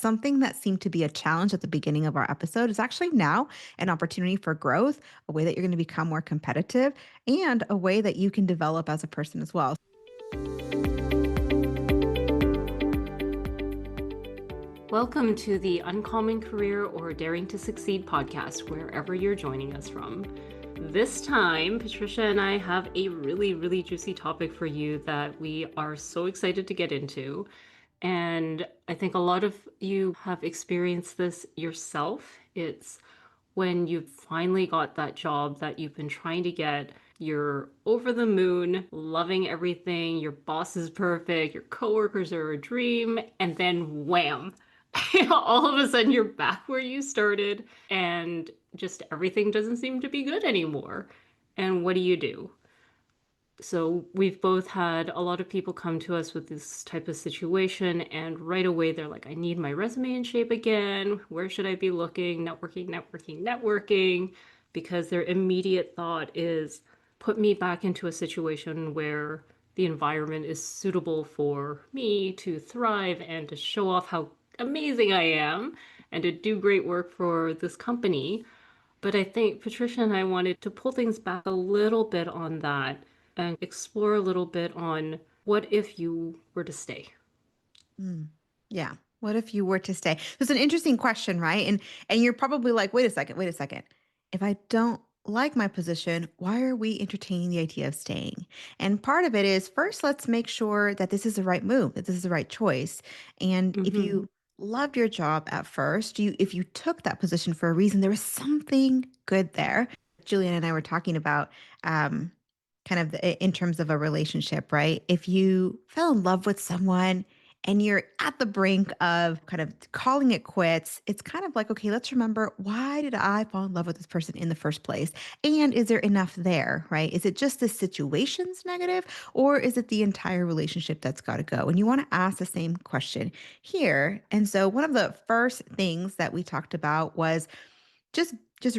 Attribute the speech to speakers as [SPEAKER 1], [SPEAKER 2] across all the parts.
[SPEAKER 1] Something that seemed to be a challenge at the beginning of our episode is actually now an opportunity for growth, a way that you're going to become more competitive, and a way that you can develop as a person as well.
[SPEAKER 2] Welcome to the Uncommon Career or Daring to Succeed podcast, wherever you're joining us from. This time, Patricia and I have a really juicy topic for you that we are so excited to get into. And I think a lot of you have experienced this yourself. It's when you finally got that job that you've been trying to get. You're over the moon, loving everything. Your boss is perfect. Your coworkers are a dream. And then wham, all of a sudden you're back where you started and just everything doesn't seem to be good anymore. And what do you do? So we've both had a lot of people come to us with this type of situation, and right away they're like, I need my resume in shape again. Where should I be looking? Networking, because their immediate thought is put me back into a situation where the environment is suitable for me to thrive and to show off how amazing I am and to do great work for this company. But I think Patricia and I wanted to pull things back a little bit on that and explore a little bit on what if you were to stay?
[SPEAKER 1] Mm, yeah. What if you were to stay? It's an interesting question, right? And you're probably like, wait a second. If I don't like my position, why are we entertaining the idea of staying? And part of it is first, let's make sure that this is the right move, that this is the right choice. And if
[SPEAKER 2] Mm-hmm.
[SPEAKER 1] you loved your job at first, if you took that position for a reason, there was something good there. Julian and I were talking about um, in terms of a relationship, right? If you fell in love with someone and you're at the brink of kind of calling it quits, it's kind of like, okay, let's remember, why did I fall in love with this person in the first place? And is there enough there, right? Is it just the situation's negative, or is it the entire relationship that's got to go? And you want to ask the same question here. And so one of the first things that we talked about was just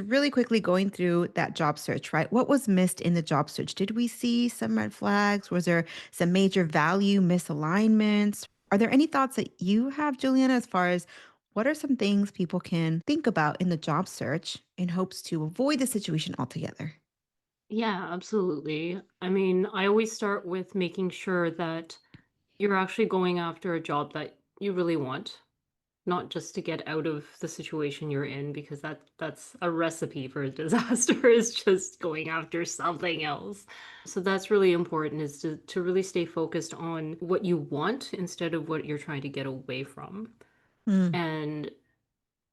[SPEAKER 1] really quickly going through that job search, right? What was missed in the job search? Did we see some red flags? Was there some major value misalignments? Are there any thoughts that you have, Juliana, as far as what are some things people can think about in the job search in hopes to avoid the situation altogether?
[SPEAKER 2] Yeah, absolutely. I mean, I always start with making sure that you're actually going after a job that you really want, not just to get out of the situation you're in, because that's a recipe for a disaster is just going after something else. So that's really important, is to really stay focused on what you want instead of what you're trying to get away from.
[SPEAKER 1] Mm,
[SPEAKER 2] And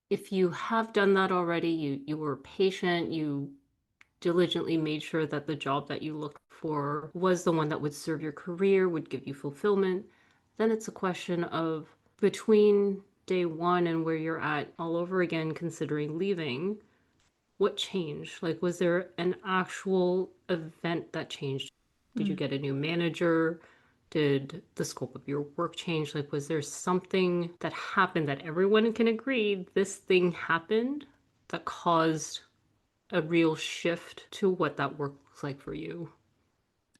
[SPEAKER 2] if you have done that already, you were patient, you diligently made sure that the job that you looked for was the one that would serve your career, would give you fulfillment, then it's a question of between day one and where you're at all over again, considering leaving, what changed? Like, was there an actual event that changed? Did you
[SPEAKER 1] mm.
[SPEAKER 2] get a new manager? Did the scope of your work change? Like, was there something that happened that everyone can agree this thing happened that caused a real shift to what that work looks like for you?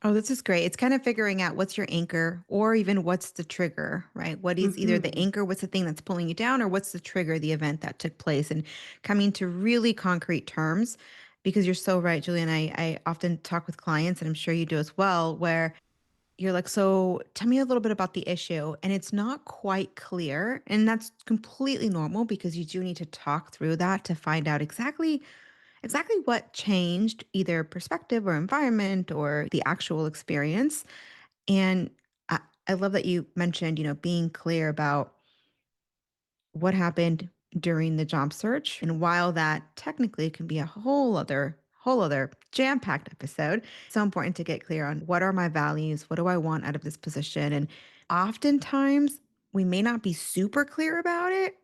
[SPEAKER 1] Oh, this is great. It's kind of figuring out what's your anchor or even what's the trigger, right? What is either the
[SPEAKER 2] Hmm.
[SPEAKER 1] anchor, what's the thing that's pulling you down, or what's the trigger, the event that took place, and coming to really concrete terms. Because you're so right, Julian. I often talk with clients, and I'm sure you do as well, where you're like, so tell me a little bit about the issue. And it's not quite clear. And that's completely normal because you do need to talk through that to find out exactly what changed, either perspective or environment or the actual experience. And I love that you mentioned, being clear about what happened during the job search. And while that technically can be a whole other jam-packed episode, it's so important to get clear on what are my values, what do I want out of this position. And oftentimes we may not be super clear about it,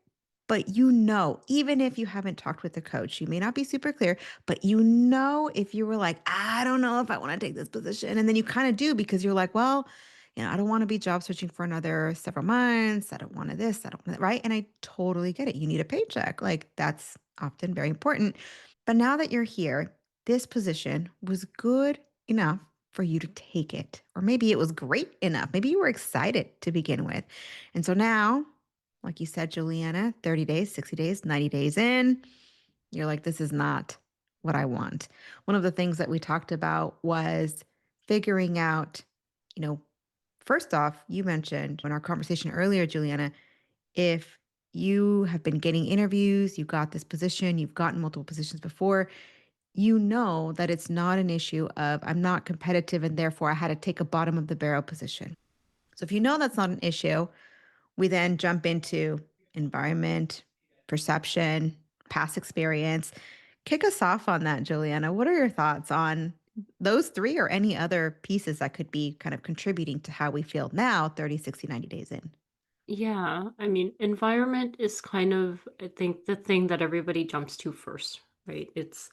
[SPEAKER 1] but even if you haven't talked with the coach, you may not be super clear, but if you were like, I don't know if I want to take this position. And then you kind of do because you're like, well, I don't want to be job searching for another several months. I don't want to this, I don't want that, right? And I totally get it. You need a paycheck. Like that's often very important. But now that you're here, this position was good enough for you to take it. Or maybe it was great enough. Maybe you were excited to begin with. And so now Like you said, Juliana, 30 days, 60 days, 90 days in, you're like, this is not what I want. One of the things that we talked about was figuring out, you know, first off, you mentioned in our conversation earlier, Juliana, if you have been getting interviews, you got this position, you've gotten multiple positions before, you know that it's not an issue of I'm not competitive and therefore I had to take a bottom of the barrel position. So if you know that's not an issue, we then jump into environment, perception, past experience. Kick us off on that, Juliana. What are your thoughts on those three or any other pieces that could be kind of contributing to how we feel now, 30, 60, 90 days in?
[SPEAKER 2] Yeah, I mean, environment is kind of, I think, the thing that everybody jumps to first, right? It's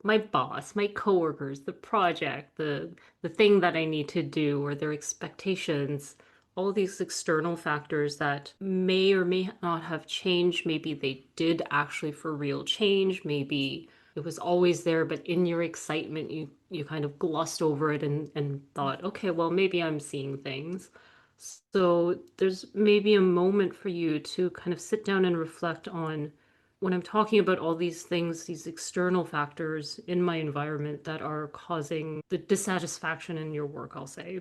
[SPEAKER 2] my boss, my coworkers, the project, the thing that I need to do, or their expectations, all these external factors that may or may not have changed. Maybe they did actually for real change. Maybe it was always there, but in your excitement, you kind of glossed over it and thought, okay, well, maybe I'm seeing things. So there's maybe a moment for you to kind of sit down and reflect on when I'm talking about all these things, these external factors in my environment that are causing the dissatisfaction in your work, I'll say.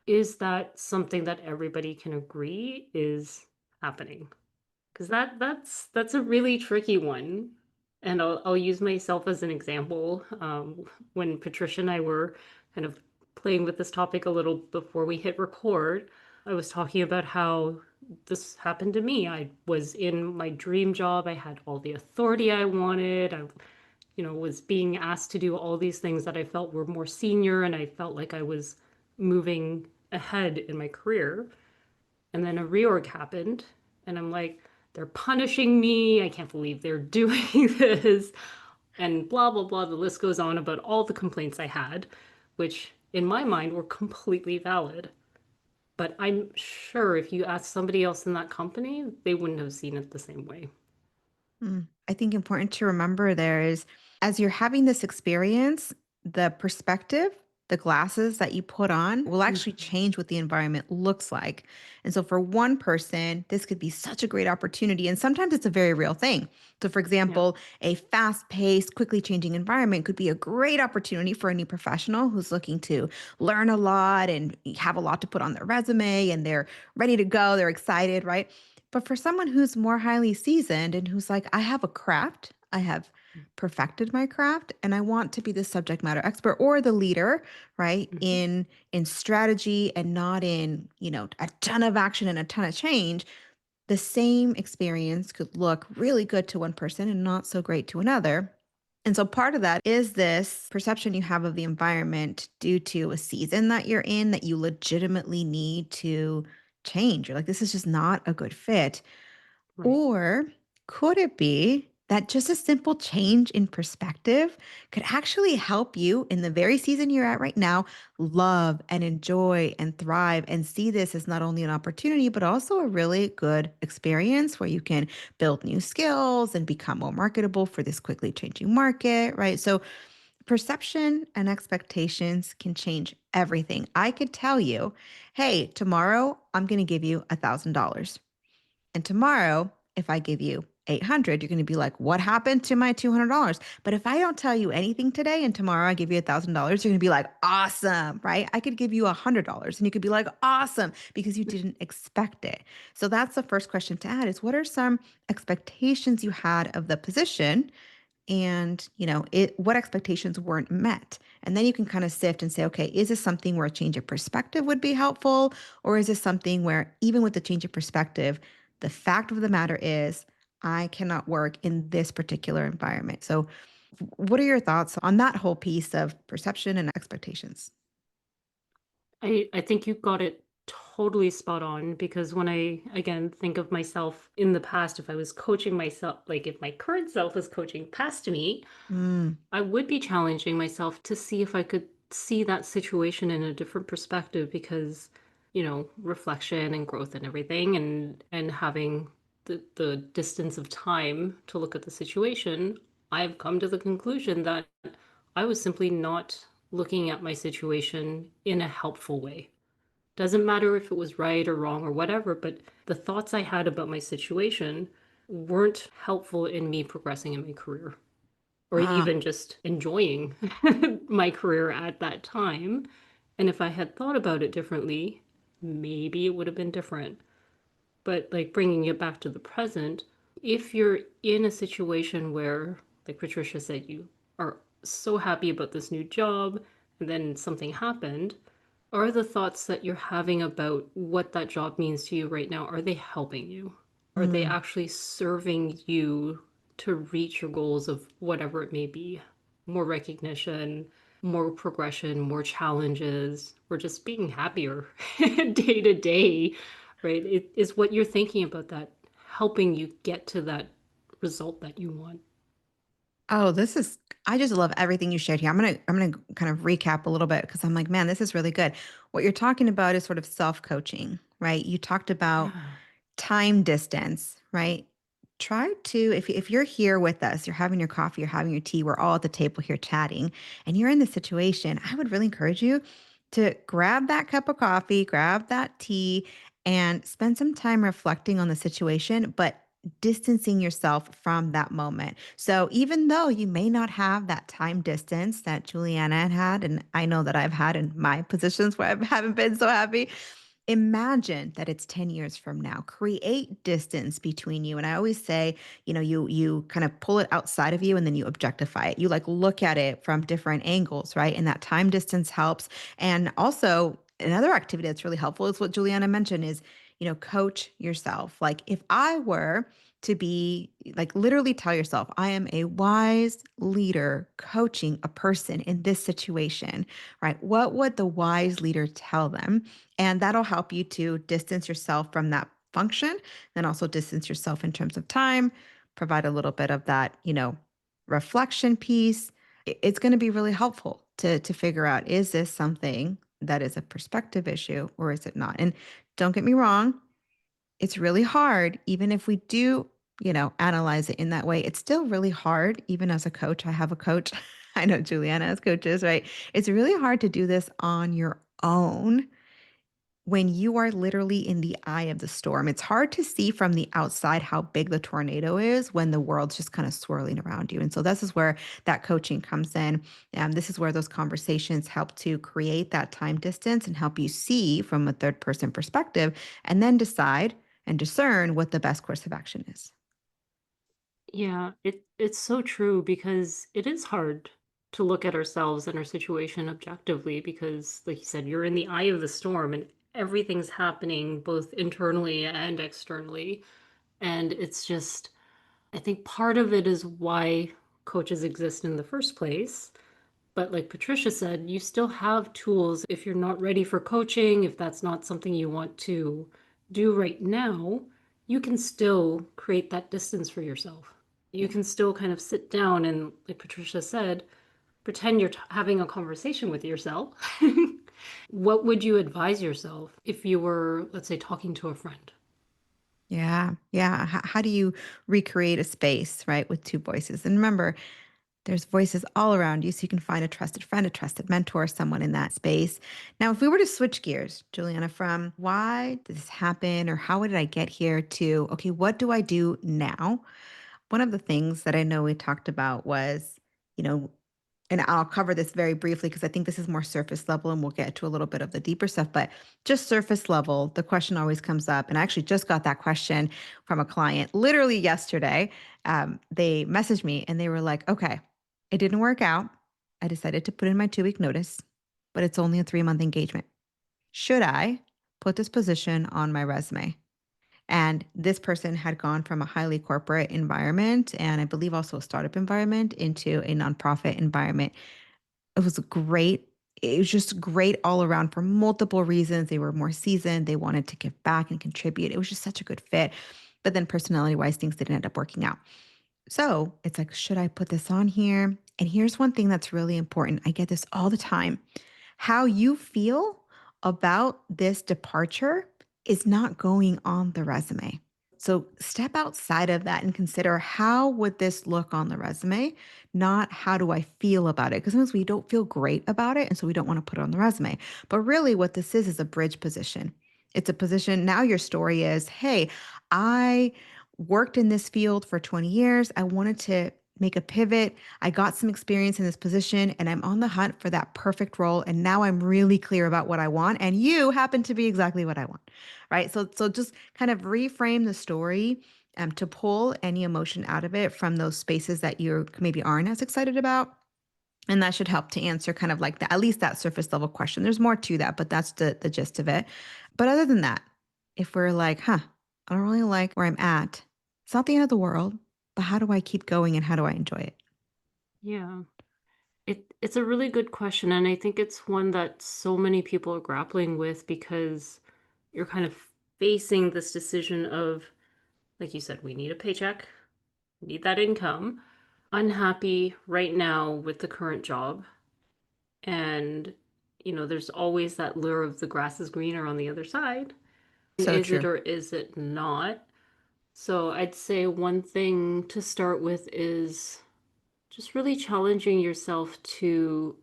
[SPEAKER 2] Is that something that everybody can agree is happening? Because that's a really tricky one. And I'll use myself as an example. When Patricia and I were kind of playing with this topic a little before we hit record, I was talking about how this happened to me. I was in my dream job. I had all the authority I wanted. I, was being asked to do all these things that I felt were more senior, and I felt like I was moving ahead in my career. And then a reorg happened, and I'm like, they're punishing me. I can't believe they're doing this. And blah, blah, blah. The list goes on about all the complaints I had, which in my mind were completely valid. But I'm sure if you asked somebody else in that company, they wouldn't have seen it the same way.
[SPEAKER 1] I think important to remember there is as you're having this experience, the perspective, the glasses that you put on will actually
[SPEAKER 2] Mhm.
[SPEAKER 1] change what the environment looks like. And so for one person, this could be such a great opportunity. And sometimes it's a very real thing. So, for
[SPEAKER 2] Yeah.
[SPEAKER 1] example, a fast paced, quickly changing environment could be a great opportunity for a new professional who's looking to learn a lot and have a lot to put on their resume and they're ready to go. They're excited, right? But for someone who's more highly seasoned and who's like, I have a craft, I have perfected my craft and I want to be the subject matter expert or the leader, right?
[SPEAKER 2] Mhm.
[SPEAKER 1] In strategy and not in, a ton of action and a ton of change, the same experience could look really good to one person and not so great to another. And so part of that is this perception you have of the environment due to a season that you're in that you legitimately need to change. You're like, this is just not a good fit.
[SPEAKER 2] Right.
[SPEAKER 1] Or could it be that just a simple change in perspective could actually help you in the very season you're at right now love and enjoy and thrive and see this as not only an opportunity, but also a really good experience where you can build new skills and become more marketable for this quickly changing market, right? So, perception and expectations can change everything. I could tell you, hey, tomorrow I'm going to give you $1,000. And tomorrow, if I give you 800, you're going to be like, what happened to my $200? But if I don't tell you anything today and tomorrow I give you $1,000, you're going to be like, awesome, right? I could give you $100 and you could be like, awesome, because you didn't expect it. So that's the first question to add is what are some expectations you had of the position and what expectations weren't met, and then you can kind of sift and say, okay, is this something where a change of perspective would be helpful, or is this something where even with the change of perspective, the fact of the matter is I cannot work in this particular environment. So what are your thoughts on that whole piece of perception and expectations?
[SPEAKER 2] I think you got it totally spot on because when I again think of myself in the past, if I was coaching myself, like if my current self was coaching past me,
[SPEAKER 1] Mm,
[SPEAKER 2] I would be challenging myself to see if I could see that situation in a different perspective because, reflection and growth and everything and having the distance of time to look at the situation, I've come to the conclusion that I was simply not looking at my situation in a helpful way. Doesn't matter if it was right or wrong or whatever, but the thoughts I had about my situation weren't helpful in me progressing in my career or
[SPEAKER 1] Ah,
[SPEAKER 2] even just enjoying my career at that time. And if I had thought about it differently, maybe it would have been different. But like bringing it back to the present, if you're in a situation where, like Patricia said, you are so happy about this new job and then something happened, are the thoughts that you're having about what that job means to you right now, are they helping you? Are they
[SPEAKER 1] mm.
[SPEAKER 2] actually serving you to reach your goals of whatever it may be? More recognition, more progression, more challenges, or just being happier day to day, right? It is what you're thinking about that helping you get to that result that you want.
[SPEAKER 1] Oh, this is I just love everything you shared here. I'm gonna kind of recap a little bit because I'm like, man, this is really good. What you're talking about is sort of self-coaching, right? You talked about
[SPEAKER 2] Yeah.
[SPEAKER 1] time distance, right? Try to, if you're here with us, you're having your coffee, you're having your tea, we're all at the table here chatting, and you're in this situation, I would really encourage you to grab that cup of coffee, grab that tea, and spend some time reflecting on the situation, but distancing yourself from that moment. So even though you may not have that time distance that Juliana had, and I know that I've had in my positions where I haven't been so happy, imagine that it's 10 years from now. Create distance between you. And I always say, you kind of pull it outside of you and then you objectify it. You like look at it from different angles, right? And that time distance helps. And also another activity that's really helpful is what Juliana mentioned is, coach yourself. Like if I were to be like literally tell yourself, I am a wise leader coaching a person in this situation, right? What would the wise leader tell them? And that'll help you to distance yourself from that function, then also distance yourself in terms of time, provide a little bit of that, reflection piece. It's going to be really helpful to figure out, is this something that is a perspective issue or is it not? And don't get me wrong, it's really hard even if we do, analyze it in that way. It's still really hard even as a coach. I have a coach. I know Juliana has coaches, right? It's really hard to do this on your own when you are literally in the eye of the storm. It's hard to see from the outside how big the tornado is when the world's just kind of swirling around you. And so this is where that coaching comes in. This is where those conversations help to create that time distance and help you see from a third person perspective and then decide and discern what the best course of action is.
[SPEAKER 2] Yeah, it's so true because it is hard to look at ourselves and our situation objectively because, like you said, you're in the eye of the storm and everything's happening both internally and externally. And it's just, I think part of it is why coaches exist in the first place. But like Patricia said, you still have tools if you're not ready for coaching, if that's not something you want to do right now, you can still create that distance for yourself. You
[SPEAKER 1] Yeah.
[SPEAKER 2] can still kind of sit down and, like Patricia said, pretend you're having a conversation with yourself. What would you advise yourself if you were, let's say, talking to a friend?
[SPEAKER 1] Yeah. Yeah. How do you recreate a space, right, with two voices? And remember, there's voices all around you, so you can find a trusted friend, a trusted mentor, someone in that space. Now, if we were to switch gears, Juliana, from why did this happen or how did I get here to, okay, what do I do now? One of the things that I know we talked about was, you know, and I'll cover this very briefly because I think this is more surface level and we'll get to a little bit of the deeper stuff. But just surface level, the question always comes up. And I actually just got that question from a client literally yesterday. They messaged me and they were like, okay, it didn't work out. I decided to put in my 2 week notice, but it's only a 3 month engagement. Should I put this position on my resume? And this person had gone from a highly corporate environment and I believe also a startup environment into a nonprofit environment. It was great. It was just great all around for multiple reasons. They were more seasoned. They wanted to give back and contribute. It was just such a good fit. But then personality wise, things didn't end up working out. So it's like, should I put this on here? And here's one thing that's really important. I get this all the time. How you feel about this departure is not going on the resume. So step outside of that and consider, how would this look on the resume, not how do I feel about it? Because sometimes we don't feel great about it. And so we don't want to put it on the resume. But really, what this is a bridge position. It's a position. Now, your story is, hey, I worked in this field for 20 years. I wanted to make a pivot. I got some experience in this position and I'm on the hunt for that perfect role. And now I'm really clear about what I want. And you happen to be exactly what I want. Right. So just kind of reframe the story to pull any emotion out of it from those spaces that you maybe aren't as excited about. And that should help to answer kind of like that, at least that surface level question. There's more to that, but that's the gist of it. But other than that, if we're like, I don't really like where I'm at, it's not the end of the world, but how do I keep going and how do I enjoy it?
[SPEAKER 2] Yeah. It's a really good question, and I think it's one that so many people are grappling with because you're kind of facing this decision of, like you said, we need a paycheck, we need that income, unhappy right now with the current job, and there's always that lure of the grass is greener on the other side.
[SPEAKER 1] So
[SPEAKER 2] Is it
[SPEAKER 1] true.
[SPEAKER 2] or is it not? So I'd say one thing to start with is just really challenging yourself to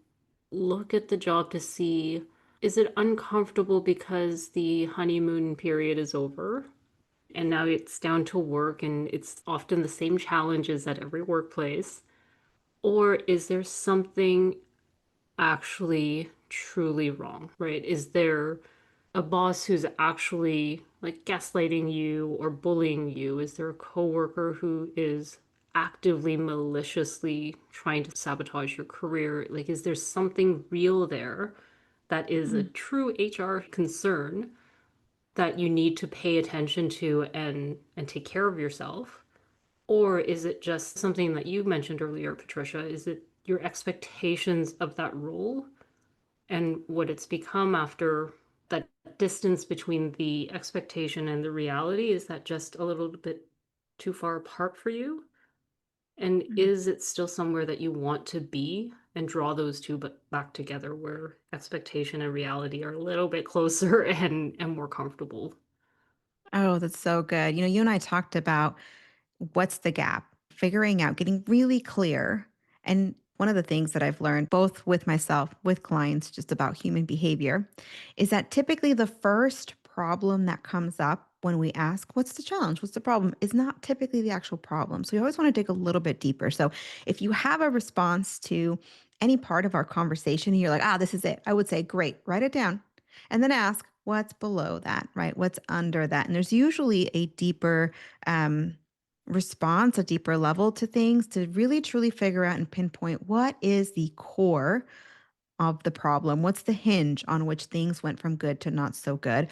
[SPEAKER 2] look at the job to see, is it uncomfortable because the honeymoon period is over and now it's down to work and it's often the same challenges at every workplace? Or is there something actually truly wrong, right? Is there a boss who's actually like gaslighting you or bullying you? Is there a coworker who is actively maliciously trying to sabotage your career? Like, is there something real there that is a
[SPEAKER 1] Mm.
[SPEAKER 2] true HR concern that you need to pay attention to and take care of yourself? Or is it just something that you mentioned earlier, Patricia? Is it your expectations of that role and what it's become after that distance between the expectation and the reality? Is that just a little bit too far apart for you? And
[SPEAKER 1] Mm.
[SPEAKER 2] is it still somewhere that you want to be and draw those two but back together where expectation and reality are a little bit closer and more comfortable?
[SPEAKER 1] Oh, that's so good. You and I talked about what's the gap, figuring out, getting really clear. And one of the things that I've learned, both with myself, with clients, just about human behavior, is that typically the first problem that comes up when we ask, what's the challenge? What's the problem? Is not typically the actual problem. So we always want to dig a little bit deeper. So if you have a response to any part of our conversation and you're like, this is it, I would say, great, write it down and then ask, what's below that, right? What's under that? And there's usually a deeper, response, a deeper level to things to really truly figure out and pinpoint what is the core of the problem. What's the hinge on which things went from good to not so good?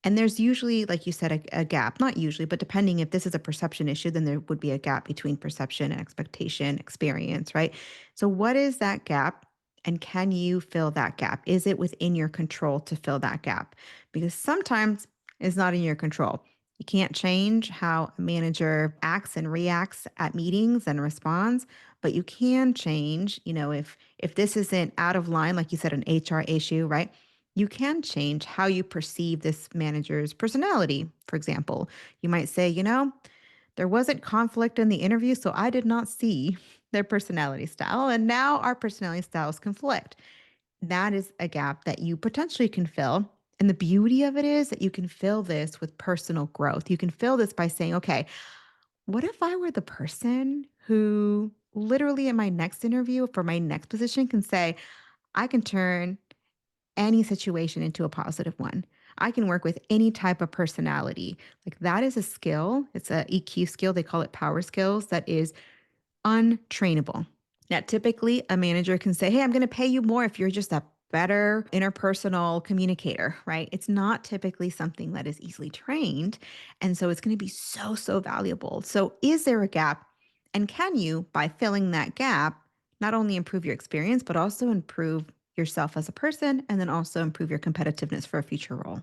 [SPEAKER 1] And there's usually, like you said, a gap, not usually, but depending if this is a perception issue, then there would be a gap between perception and expectation, experience, right? So, what is that gap? And can you fill that gap? Is it within your control to fill that gap? Because sometimes it's not in your control. You can't change how a manager acts and reacts at meetings and responds, but you can change, if this isn't out of line, like you said, an HR issue, right? You can change how you perceive this manager's personality. For example, you might say, there wasn't conflict in the interview, so I did not see their personality style. And now our personality styles conflict. That is a gap that you potentially can fill. And the beauty of it is that you can fill this with personal growth. You can fill this by saying, okay, what if I were the person who literally in my next interview for my next position can say, I can turn any situation into a positive one. I can work with any type of personality. Like that is a skill. It's a EQ skill. They call it power skills that is untrainable. Now, typically a manager can say, hey, I'm going to pay you more if you're just a better interpersonal communicator, right? It's not typically something that is easily trained. And so it's going to be so, so valuable. So, is there a gap? And can you, by filling that gap, not only improve your experience, but also improve yourself as a person and then also improve your competitiveness for a future role?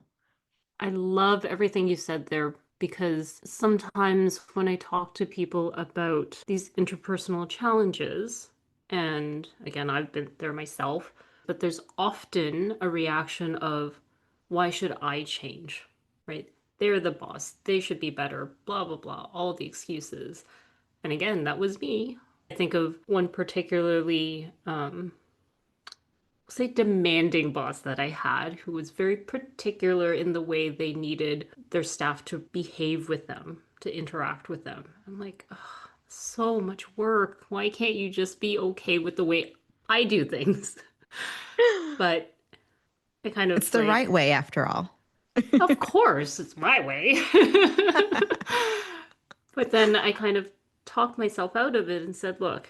[SPEAKER 2] I love everything you said there because sometimes when I talk to people about these interpersonal challenges, and again, I've been there myself, but there's often a reaction of, why should I change? Right? They're the boss. They should be better. Blah, blah, blah. All the excuses. And again, that was me. I think of one particularly, say, demanding boss that I had who was very particular in the way they needed their staff to behave with them, to interact with them. I'm like, oh, so much work. Why can't you just be okay with the way I do things? But I kind
[SPEAKER 1] It's
[SPEAKER 2] of
[SPEAKER 1] the right
[SPEAKER 2] like,
[SPEAKER 1] way after all.
[SPEAKER 2] of course, it's my way. But then I kind of talked myself out of it and said, look,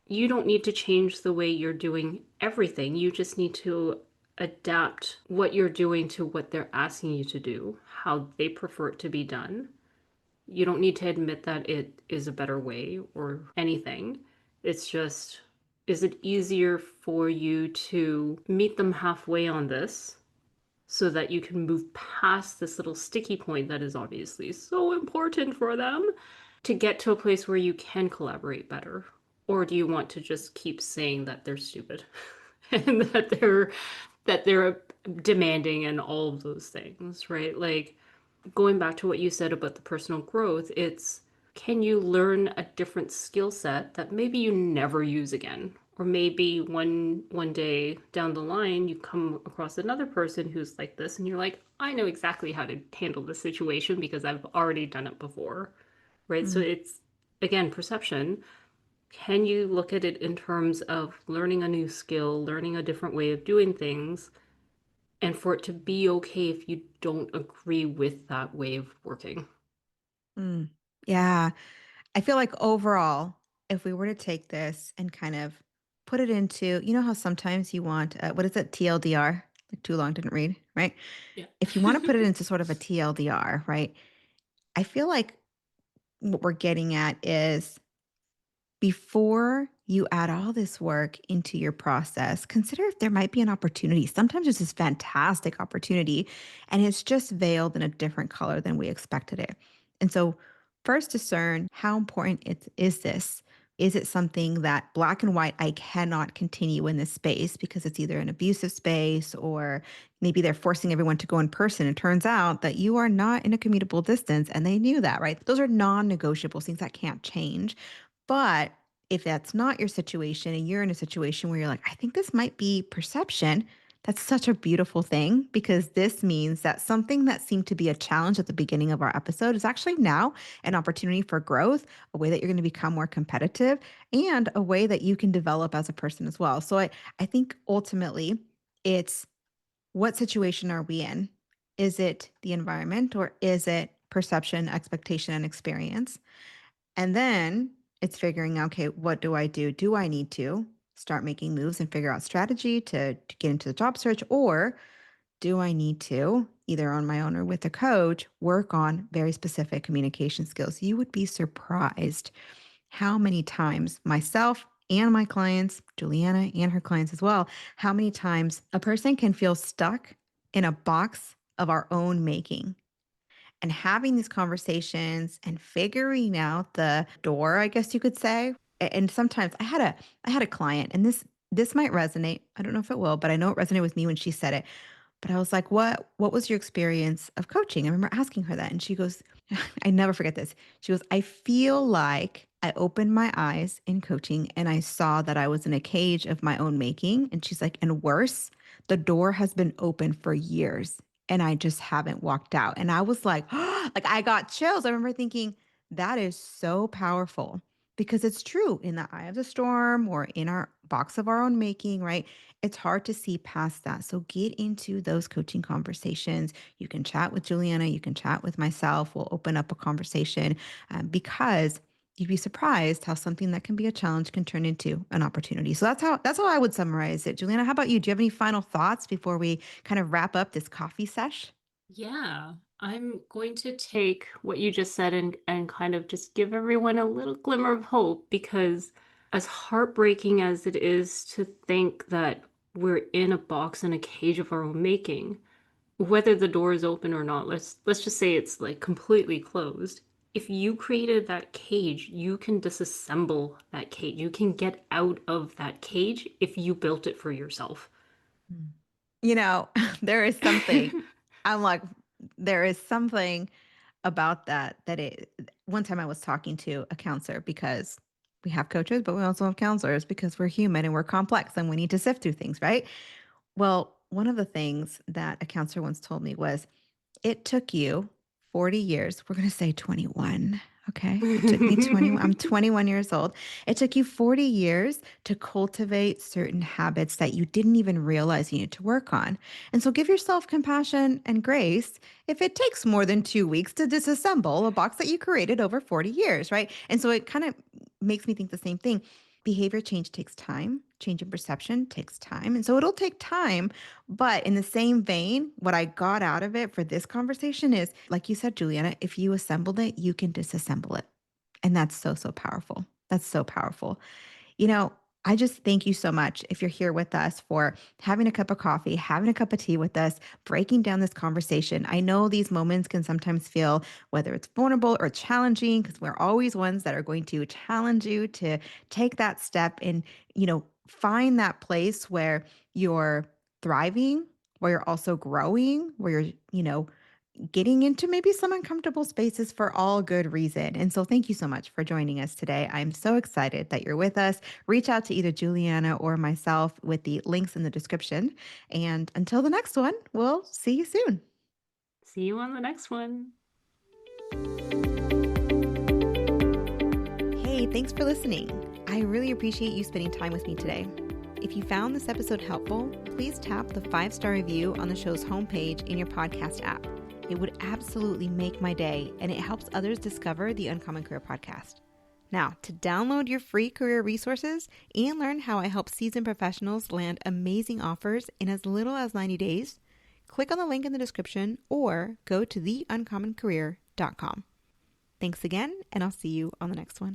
[SPEAKER 2] you don't need to change the way you're doing everything. You just need to adapt what you're doing to what they're asking you to do, how they prefer it to be done. You don't need to admit that it is a better way or anything. It's just, is it easier for you to meet them halfway on this so that you can move past this little sticky point that is obviously so important for them to get to a place where you can collaborate better? Or do you want to just keep saying that they're stupid and that they're demanding and all of those things, right? Like going back to what you said about the personal growth, it's can you learn a different skill set that maybe you never use again? Or maybe one day down the line you come across another person who's like this and you're like, I know exactly how to handle this situation because I've already done it before. Right? So
[SPEAKER 1] Mm,
[SPEAKER 2] it's again perception. Can you look at it in terms of learning a new skill, learning a different way of doing things, and for it to be okay if you don't agree with that way of working?
[SPEAKER 1] mm. Yeah. I feel like overall, if we were to take this and kind of put it into, you know how sometimes you want, what is it, TLDR? Like too long, didn't read, right?
[SPEAKER 2] Yeah.
[SPEAKER 1] If you want to put it into sort of a TLDR, right? I feel like what we're getting at is before you add all this work into your process, consider if there might be an opportunity. Sometimes there's this fantastic opportunity and it's just veiled in a different color than we expected it. And so, first discern how important it is this. Is it something that black and white, I cannot continue in this space because it's either an abusive space or maybe they're forcing everyone to go in person? It turns out that you are not in a commutable distance and they knew that, right? Those are non negotiables, things that can't change. But if that's not your situation and you're in a situation where you're like, I think this might be perception, that's such a beautiful thing because this means that something that seemed to be a challenge at the beginning of our episode is actually now an opportunity for growth, a way that you're going to become more competitive, and a way that you can develop as a person as well. So I think ultimately it's what situation are we in? Is it the environment or is it perception, expectation, and experience? And then it's figuring out, okay, what do I do? Do I need to start making moves and figure out strategy to get into the job search? Or do I need to, either on my own or with a coach, work on very specific communication skills? You would be surprised how many times myself and my clients, Juliana and her clients as well, how many times a person can feel stuck in a box of our own making and having these conversations and figuring out the door, I guess you could say. And sometimes I had a client and this might resonate. I don't know if it will, but I know it resonated with me when she said it. But I was like, what was your experience of coaching? I remember asking her that and she goes, I never forget this. She goes, I feel like I opened my eyes in coaching and I saw that I was in a cage of my own making. And she's like, and worse, the door has been open for years and I just haven't walked out. And I was like, like I got chills. I remember thinking, that is so powerful because it's true in the eye of the storm or in our box of our own making, right? It's hard to see past that. So get into those coaching conversations. You can chat with Juliana, you can chat with myself. We'll open up a conversation because you'd be surprised how something that can be a challenge can turn into an opportunity. So that's how I would summarize it. Juliana, how about you? Do you have any final thoughts before we kind of wrap up this coffee sesh?
[SPEAKER 2] Yeah, I'm going to take what you just said and kind of just give everyone a little glimmer of hope because as heartbreaking as it is to think that we're in a box in a cage of our own making, whether the door is open or not, let's just say it's like completely closed. If you created that cage, you can disassemble that cage. You can get out of that cage if you built it for yourself.
[SPEAKER 1] Mm. You know, there is something I'm like, there is something about that one time I was talking to a counselor because we have coaches, but we also have counselors because we're human and we're complex and we need to sift through things, right? Well, one of the things that a counselor once told me was, it took you 40 years. We're going to say 21. Okay. It took me 21. I'm 21 years old. It took you 40 years to cultivate certain habits that you didn't even realize you need to work on. And so give yourself compassion and grace if it takes more than 2 weeks to disassemble a box that you created over 40 years, right? And so it kind of makes me think the same thing. Behavior change takes time, change in perception takes time. And so it'll take time. But in the same vein, what I got out of it for this conversation is, like you said, Juliana, if you assembled it, you can disassemble it. And that's so, so powerful. That's so powerful. You know, I just thank you so much if you're here with us for having a cup of coffee, having a cup of tea with us, breaking down this conversation. I know these moments can sometimes feel, whether it's vulnerable or challenging, because we're always ones that are going to challenge you to take that step and, find that place where you're thriving, where you're also growing, where you're, getting into maybe some uncomfortable spaces for all good reason. And so thank you so much for joining us today. I'm so excited that you're with us. Reach out to either Juliana or myself with the links in the description. And until the next one, we'll see you soon.
[SPEAKER 2] See you on the next one.
[SPEAKER 1] Hey, thanks for listening. I really appreciate you spending time with me today. If you found this episode helpful, please tap the 5-star review on the show's homepage in your podcast app. It would absolutely make my day, and it helps others discover the Uncommon Career Podcast. Now, to download your free career resources and learn how I help seasoned professionals land amazing offers in as little as 90 days, click on the link in the description or go to theuncommoncareer.com. Thanks again, and I'll see you on the next one.